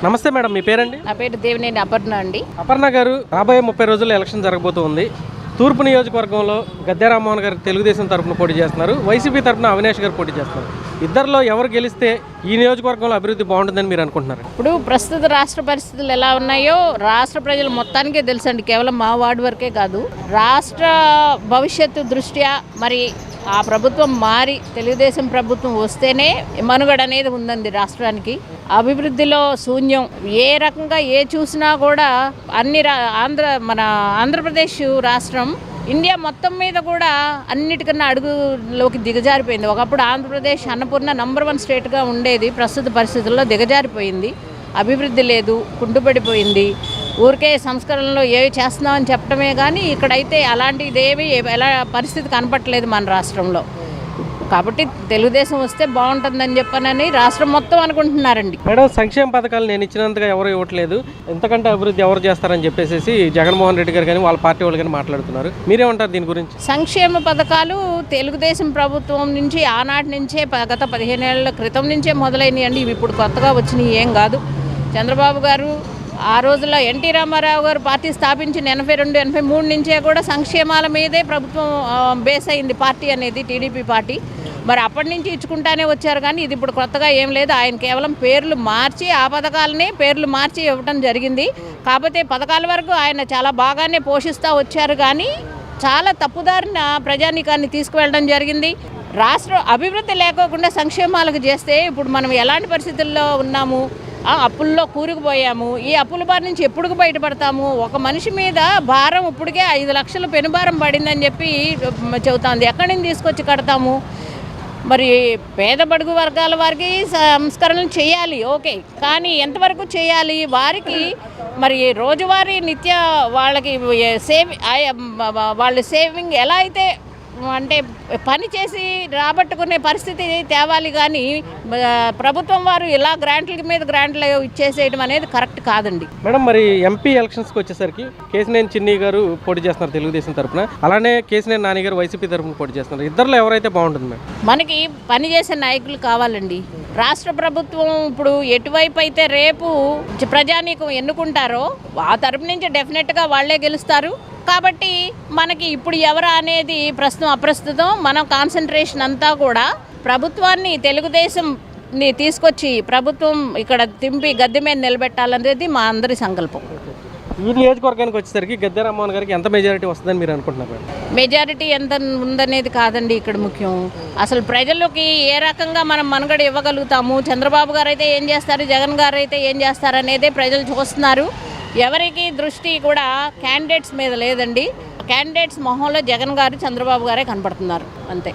నమస్తే మేడం, మీ పేరండి? నా పేరు దేవినేని అపర్ణ అండి. అపర్ణ గారు, రాబోయే 30 రోజుల్లో ఎలక్షన్ జరగబోతుంది. తూర్పు నియోజకవర్గంలో గద్దె రామ్మోహన్ గారు తెలుగుదేశం తరఫున పోటీ చేస్తున్నారు, వైసీపీ తరఫున అవినాష్ గారు పోటీ చేస్తున్నారు. ఇద్దరిలో ఎవరు గెలిస్తే ఈ నియోజకవర్గంలో అభివృద్ధి బాగుంటుందని మీరు అనుకుంటున్నారు? ఇప్పుడు ప్రస్తుత రాష్ట్ర పరిస్థితులు ఎలా ఉన్నాయో రాష్ట్ర ప్రజలు మొత్తానికే తెలుసండి, కేవలం మా వార్డు వరకే కాదు. రాష్ట్ర భవిష్యత్తు దృష్ట్యా మరి ఆ ప్రభుత్వం మారి తెలుగుదేశం ప్రభుత్వం వస్తేనే మనుగడ అనేది ఉందండి రాష్ట్రానికి. అభివృద్ధిలో శూన్యం. ఏ రకంగా చూసినా కూడా మన ఆంధ్రప్రదేశ్ రాష్ట్రం ఇండియా మొత్తం మీద కూడా అన్నిటికన్నా అడుగులోకి దిగజారిపోయింది. ఒకప్పుడు ఆంధ్రప్రదేశ్ అన్నపూర్ణ నంబర్ 1 స్టేట్గా ఉండేది, ప్రస్తుత పరిస్థితుల్లో దిగజారిపోయింది. అభివృద్ధి లేదు, కుంటుపడిపోయింది. ఊరికే సంస్కరణలో ఏవి చేస్తున్నామని చెప్పడమే కానీ ఇక్కడైతే అలాంటిదేవి ఎలా పరిస్థితి కనపట్లేదు మన రాష్ట్రంలో. కాబట్టి తెలుగుదేశం వస్తే బాగుంటుందని చెప్పనని రాష్ట్రం మొత్తం అనుకుంటున్నారండి. మేడం, సంక్షేమ పథకాలు నేను ఇచ్చినంతగా ఎవరు ఇవ్వట్లేదు, ఎంతకంటే అభివృద్ధి ఎవరు చేస్తారని చెప్పేసి జగన్మోహన్ రెడ్డి గారు కానీ వాళ్ళ పార్టీ వాళ్ళు కానీ మాట్లాడుతున్నారు. మీరేమంటారు దీని గురించి? సంక్షేమ పథకాలు తెలుగుదేశం ప్రభుత్వం నుంచి ఆనాటి నుంచే గత 15 ఏళ్ల క్రితం నుంచే మొదలైనవి అండి. ఇవి ఇప్పుడు కొత్తగా వచ్చినవి ఏం కాదు. చంద్రబాబు గారు ఆ రోజుల్లో ఎన్టీ రామారావు గారు పార్టీ స్థాపించిన 82, 83 నుంచే కూడా సంక్షేమాల మీదే ప్రభుత్వం బేస్ అయింది పార్టీ అనేది, టీడీపీ పార్టీ. మరి అప్పటి నుంచి ఇచ్చుకుంటానే వచ్చారు కానీ ఇది ఇప్పుడు కొత్తగా ఏం లేదు. ఆయన కేవలం పేర్లు మార్చి ఆ పథకాలని పేర్లు మార్చి ఇవ్వడం జరిగింది. కాకపోతే పథకాల వరకు ఆయన చాలా బాగానే పోషిస్తూ వచ్చారు కానీ చాలా తప్పుదారిన ప్రజానీకాన్ని తీసుకువెళ్ళడం జరిగింది. రాష్ట్ర అభివృద్ధి లేకోకుండా సంక్షేమాలకు చేస్తే ఇప్పుడు మనం ఎలాంటి పరిస్థితుల్లో ఉన్నాము? అప్పుల్లో కూరుకుపోయాము. ఈ అప్పుల బారి నుంచి ఎప్పుడు బయటపడతాము? ఒక మనిషి మీద భారం ఇప్పటికే 5 లక్షలు పెనుభారం పడిందని చెప్పి చెబుతోంది. ఎక్కడి నుంచి తీసుకొచ్చి కడతాము? మరి పేద బడుగు వర్గాల వారికి సంస్కరణలు చేయాలి, ఓకే, కానీ ఎంతవరకు చేయాలి? వారికి మరి రోజువారీ నిత్య వాళ్ళకి వాళ్ళు సేవింగ్ ఎలా అయితే అంటే పని చేసి రాబట్టుకునే పరిస్థితి తేవాలి కానీ ప్రభుత్వం వారు ఇలా గ్రాంట్ల మీద గ్రాంట్లు ఇచ్చేసేయడం అనేది కరెక్ట్ కాదండి. మేడం, మరి ఎంపీ ఎలక్షన్స్కి వచ్చేసరికి కేశినేని చిన్ని గారు పోటీ చేస్తున్నారు తెలుగుదేశం తరఫున, అలానే కేశినేని నాని గారు వైసీపీ తరఫున పోటీ చేస్తున్నారు. ఇద్దరిలో ఎవరైతే బాగుంటుంది మేడం? మనకి పనిచేసే నాయకులు కావాలండి. రాష్ట్ర ప్రభుత్వం ఇప్పుడు ఎటువైపు అయితే రేపు ప్రజానీకం ఎన్నుకుంటారో ఆ తరపు నుంచి డెఫినెట్గా వాళ్ళే గెలుస్తారు. కాబట్టి మనకి ఇప్పుడు ఎవరు అనేది ప్రస్తుతం అప్రస్తుతం. మన కాన్సన్ట్రేషన్ అంతా కూడా ప్రభుత్వాన్ని, తెలుగుదేశంని తీసుకొచ్చి ప్రభుత్వం ఇక్కడ తింపి గద్దె మీద నిలబెట్టాలనేది మా అందరి సంకల్పం. ఈ నియోజకవర్గానికి వచ్చేసరికి గద్దె రామ్మోహన్ గారికి ఎంత మెజారిటీ వస్తుందని మీరు అనుకుంటున్నారు? మెజారిటీ ఎంత ఉందనేది కాదండి ఇక్కడ ముఖ్యం. అసలు ప్రజలకి ఏ రకంగా మనం మనుగడ ఇవ్వగలుగుతాము, చంద్రబాబు గారు అయితే ఏం చేస్తారు, జగన్ గారు అయితే ఏం చేస్తారు అనేదే ప్రజలు చూస్తున్నారు. ఎవరికి దృష్టి కూడా క్యాండిడేట్స్ మీద లేదండి. క్యాండిడేట్స్ మొహంలో జగన్ గారు, చంద్రబాబు గారే కనపడుతున్నారు అంతే.